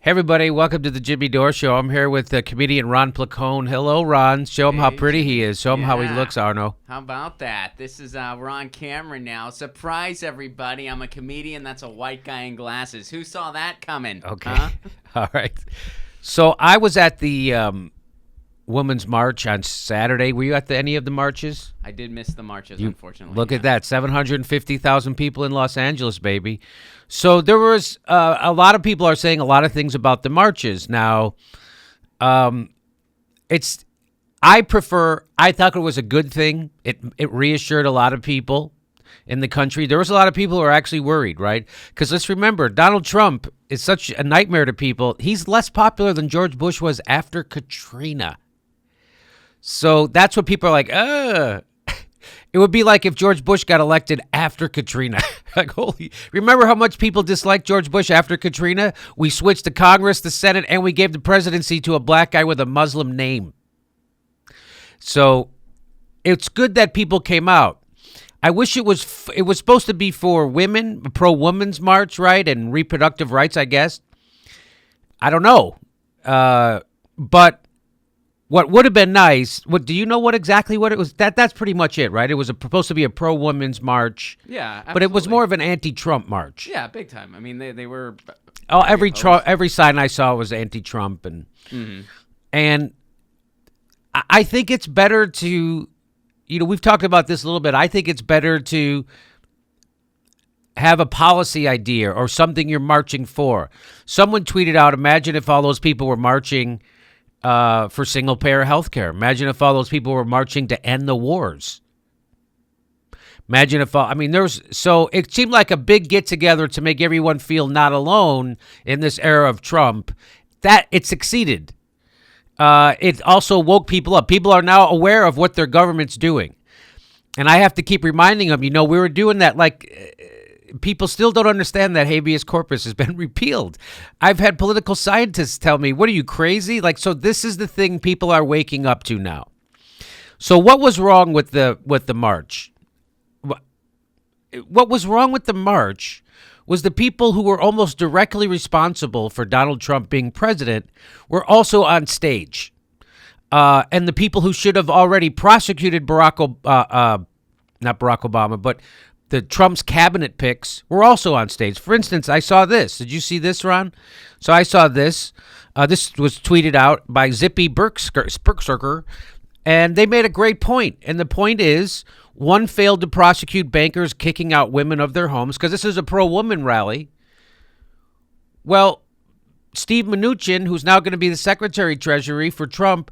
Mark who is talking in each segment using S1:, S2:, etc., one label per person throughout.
S1: Hey everybody, welcome to the Jimmy Dore Show. I'm here with comedian Ron Placone. Hello, Ron. Show him how pretty he is. Show him how he looks, Arno.
S2: How about that? This is we're on camera now. Surprise, everybody! I'm a comedian. That's a white guy in glasses. Who saw that coming?
S1: Okay.
S2: Huh?
S1: All right. So I was at the Women's March on Saturday. Were you at any of the marches?
S2: I did miss the marches, unfortunately.
S1: Look at that, 750,000 people in Los Angeles, baby. So there was a lot of people are saying a lot of things about the marches. Now, I thought it was a good thing. It reassured a lot of people in the country. There was a lot of people who are actually worried, right? Because let's remember, Donald Trump is such a nightmare to people. He's less popular than George Bush was after Katrina. So that's what people are like, It would be like if George Bush got elected after Katrina. Like, remember how much people disliked George Bush after Katrina? We switched the Congress, the Senate, and we gave the presidency to a black guy with a Muslim name. So it's good that people came out. I wish it was supposed to be for women, a pro-women's march, right? And reproductive rights, I guess. I don't know. But what would have been nice, do you know what exactly what it was? That's pretty much it, right? It was supposed to be a pro-women's march.
S2: Yeah, absolutely.
S1: But it was more of an anti-Trump march.
S2: Yeah, big time. I mean, they were...
S1: every sign I saw was anti-Trump. And I think it's better to, we've talked about this a little bit. I think it's better to have a policy idea or something you're marching for. Someone tweeted out, imagine if all those people were marching for single-payer health care. Imagine if all those people were marching to end the wars. Imagine if so it seemed like a big get-together to make everyone feel not alone in this era of Trump. That it succeeded. It also woke people up. People are now aware of what their government's doing. And I have to keep reminding them, we were doing that people still don't understand that habeas corpus has been repealed. I've had political scientists tell me, what are you, crazy? So this is the thing people are waking up to now. So what was wrong with the march? What was wrong with the march was the people who were almost directly responsible for Donald Trump being president were also on stage. And the people who should have already prosecuted not Barack Obama, but the Trump's cabinet picks were also on stage. For instance, I saw this. Did you see this, Ron? So I saw this. This was tweeted out by Zippy Berkserker, and they made a great point. And the point is, one failed to prosecute bankers kicking out women of their homes, because this is a pro-woman rally. Well, Steve Mnuchin, who's now going to be the Secretary of Treasury for Trump,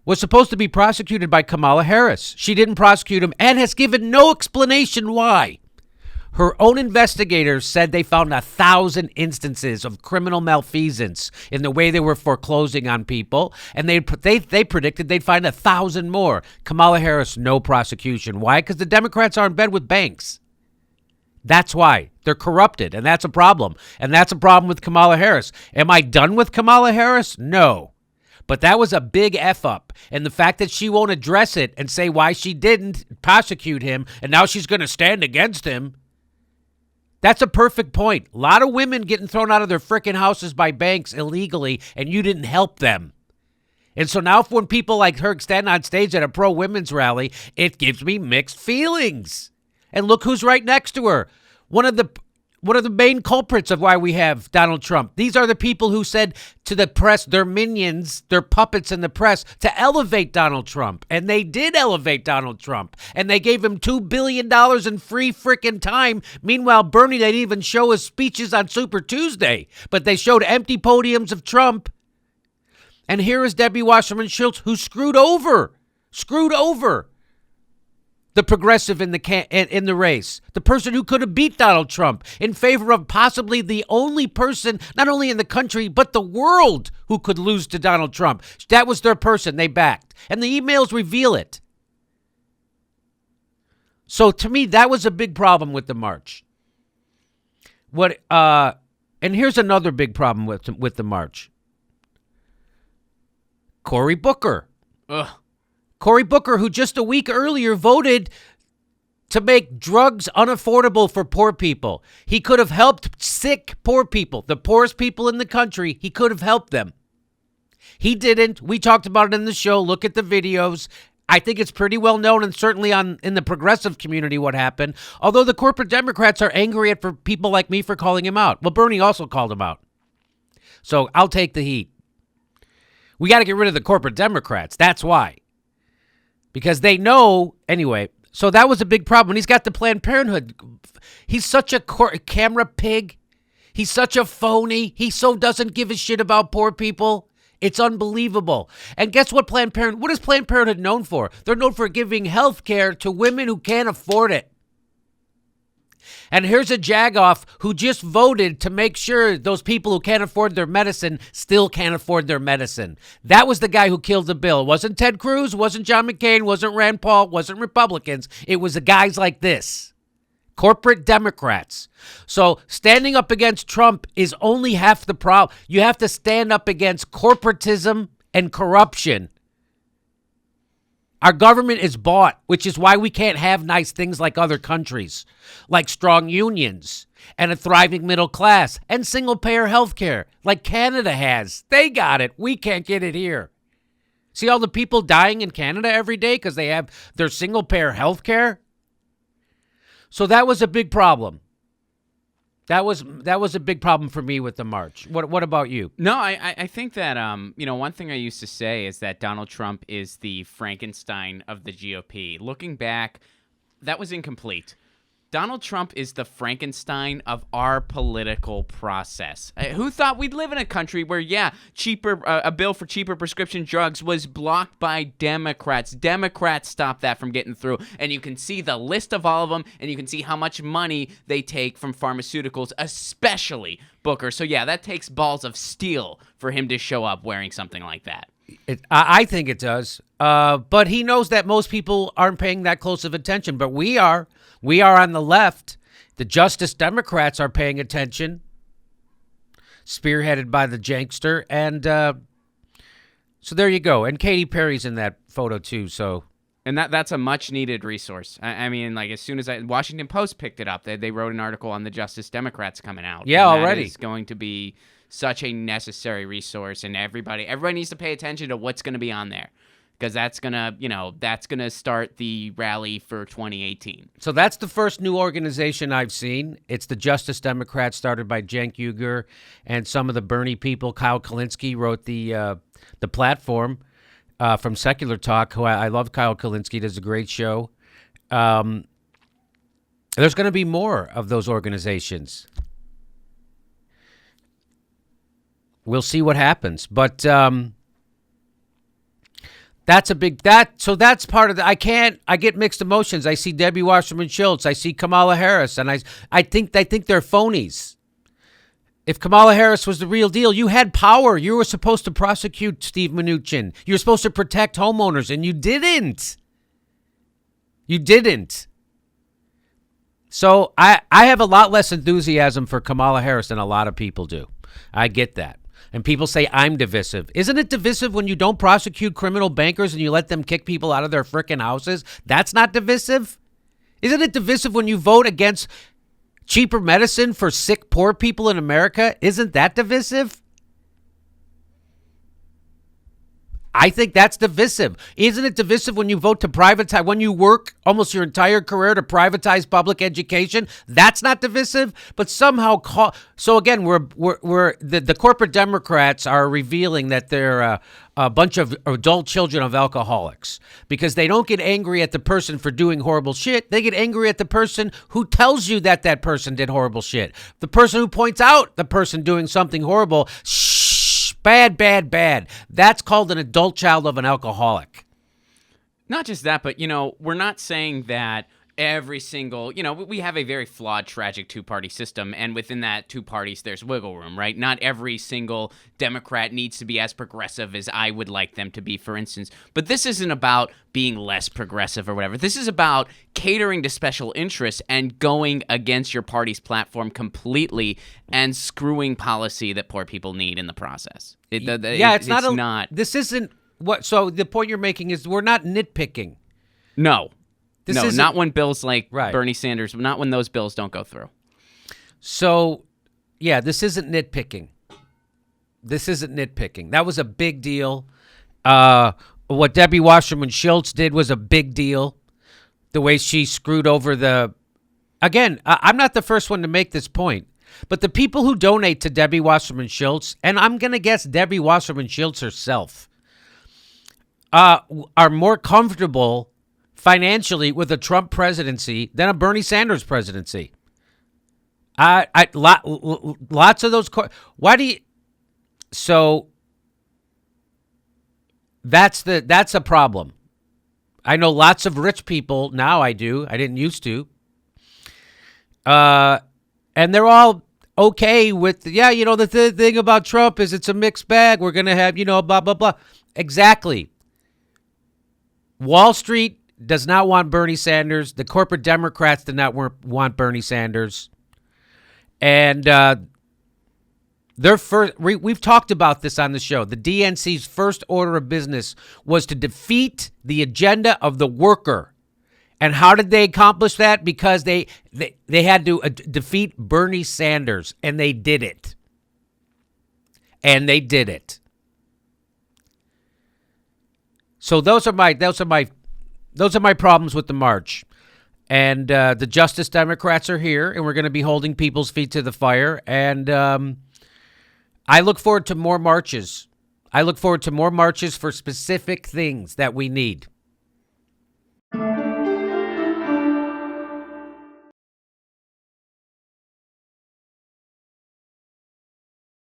S1: was supposed to be prosecuted by Kamala Harris. She didn't prosecute him and has given no explanation why. Her own investigators said they found 1,000 instances of criminal malfeasance in the way they were foreclosing on people, and they predicted they'd find 1,000 more. Kamala Harris, no prosecution. Why? Because the Democrats are in bed with banks. That's why. They're corrupted, and that's a problem. And that's a problem with Kamala Harris. Am I done with Kamala Harris? No. But that was a big F-up, and the fact that she won't address it and say why she didn't prosecute him, and now she's going to stand against him, that's a perfect point. A lot of women getting thrown out of their frickin' houses by banks illegally, and you didn't help them. And so now when people like her stand on stage at a pro-women's rally, it gives me mixed feelings. And look who's right next to her. One of the main culprits of why we have Donald Trump. These are the people who said to the press, their minions, their puppets in the press, to elevate Donald Trump. And they did elevate Donald Trump. And they gave him $2 billion in free frickin' time. Meanwhile, Bernie, they didn't even show his speeches on Super Tuesday. But they showed empty podiums of Trump. And here is Debbie Wasserman Schultz, who screwed over the progressive in the race, the person who could have beat Donald Trump, in favor of possibly the only person, not only in the country, but the world, who could lose to Donald Trump. That was their person they backed. And the emails reveal it. So to me, that was a big problem with the march. And here's another big problem with the march. Cory Booker.
S2: Ugh.
S1: Cory Booker, who just a week earlier voted to make drugs unaffordable for poor people. He could have helped sick poor people, the poorest people in the country. He could have helped them. He didn't. We talked about it in the show. Look at the videos. I think it's pretty well known, and certainly in the progressive community, what happened. Although the corporate Democrats are angry at for people like me for calling him out. Well, Bernie also called him out. So I'll take the heat. We got to get rid of the corporate Democrats. That's why. Because they know, anyway. So that was a big problem. And he's got the Planned Parenthood. He's such a camera pig. He's such a phony. He so doesn't give a shit about poor people. It's unbelievable. And guess what what is Planned Parenthood known for? They're known for giving health care to women who can't afford it. And here's a jagoff who just voted to make sure those people who can't afford their medicine still can't afford their medicine. That was the guy who killed the bill. It wasn't Ted Cruz, wasn't John McCain, wasn't Rand Paul, wasn't Republicans. It was the guys like this. Corporate Democrats. So standing up against Trump is only half the problem. You have to stand up against corporatism and corruption. Our government is bought, which is why we can't have nice things like other countries, like strong unions and a thriving middle class and single-payer health care like Canada has. They got it. We can't get it here. See all the people dying in Canada every day because they have their single-payer health care? So that was a big problem. That was a big problem for me with the march. What about you?
S2: No, I think that one thing I used to say is that Donald Trump is the Frankenstein of the GOP. Looking back, that was incomplete. Donald Trump is the Frankenstein of our political process. Who thought we'd live in a country where, a bill for cheaper prescription drugs was blocked by Democrats. Democrats stopped that from getting through. And you can see the list of all of them, and you can see how much money they take from pharmaceuticals, especially Booker. So, that takes balls of steel for him to show up wearing something like that.
S1: I think it does. But he knows that most people aren't paying that close of attention, but we are. We are on the left. The Justice Democrats are paying attention, spearheaded by the Jankster. And so there you go. And Katy Perry's in that photo too. So,
S2: and that's a much needed resource. I mean, like as soon as Washington Post picked it up, they wrote an article on the Justice Democrats coming out.
S1: Yeah, already.
S2: It's going to be such a necessary resource, and everybody needs to pay attention to what's going to be on there. Because that's gonna start the rally for 2018.
S1: So that's the first new organization I've seen. It's the Justice Democrats, started by Cenk Uygur and some of the Bernie people. Kyle Kalinske wrote the platform from Secular Talk. Who I love. Kyle Kalinske does a great show. There's going to be more of those organizations. We'll see what happens, but. That's that's part of the, I get mixed emotions. I see Debbie Wasserman Schultz. I see Kamala Harris, and I think they're phonies. If Kamala Harris was the real deal, you had power. You were supposed to prosecute Steve Mnuchin. You were supposed to protect homeowners, and you didn't. You didn't. So I have a lot less enthusiasm for Kamala Harris than a lot of people do. I get that. And people say I'm divisive. Isn't it divisive when you don't prosecute criminal bankers and you let them kick people out of their frickin' houses? That's not divisive? Isn't it divisive when you vote against cheaper medicine for sick, poor people in America? Isn't that divisive? I think that's divisive. Isn't it divisive when you vote to privatize, when you work almost your entire career to privatize public education? That's not divisive. But somehow, so again, the corporate Democrats are revealing that they're a bunch of adult children of alcoholics because they don't get angry at the person for doing horrible shit. They get angry at the person who tells you that person did horrible shit. The person who points out the person doing something horrible. Bad, bad, bad. That's called an adult child of an alcoholic.
S2: Not just that, but, we're not saying that every single, we have a very flawed, tragic two-party system, and within that two parties, there's wiggle room, right? Not every single Democrat needs to be as progressive as I would like them to be, for instance. But this isn't about being less progressive or whatever. This is about catering to special interests and going against your party's platform completely and screwing policy that poor people need in the process. It's not.
S1: This isn't what. So the point you're making is we're not nitpicking.
S2: No.
S1: This
S2: No,
S1: isn't-
S2: not when bills like
S1: Right.
S2: Bernie Sanders, not when those bills don't go through.
S1: So, yeah, this isn't nitpicking. This isn't nitpicking. That was a big deal. What Debbie Wasserman Schultz did was a big deal. The way she screwed over the... Again, I'm not the first one to make this point, but the people who donate to Debbie Wasserman Schultz, and I'm going to guess Debbie Wasserman Schultz herself, are more comfortable financially with a Trump presidency than a Bernie Sanders presidency. Lots of those. Why do you? So that's a problem. I know lots of rich people now. I do. I didn't used to. And they're all okay with, yeah, you know, the thing about Trump is it's a mixed bag. We're going to have, you know, blah, blah, blah. Exactly. Wall Street does not want Bernie Sanders. The corporate Democrats do not want Bernie Sanders. And we've talked about this on the show. The DNC's first order of business was to defeat the agenda of the worker. And how did they accomplish that? Because they had to defeat Bernie Sanders, and they did it. And they did it. So those are my problems with the march. And the Justice Democrats are here, and we're going to be holding people's feet to the fire. And I look forward to more marches. I look forward to more marches for specific things that we need.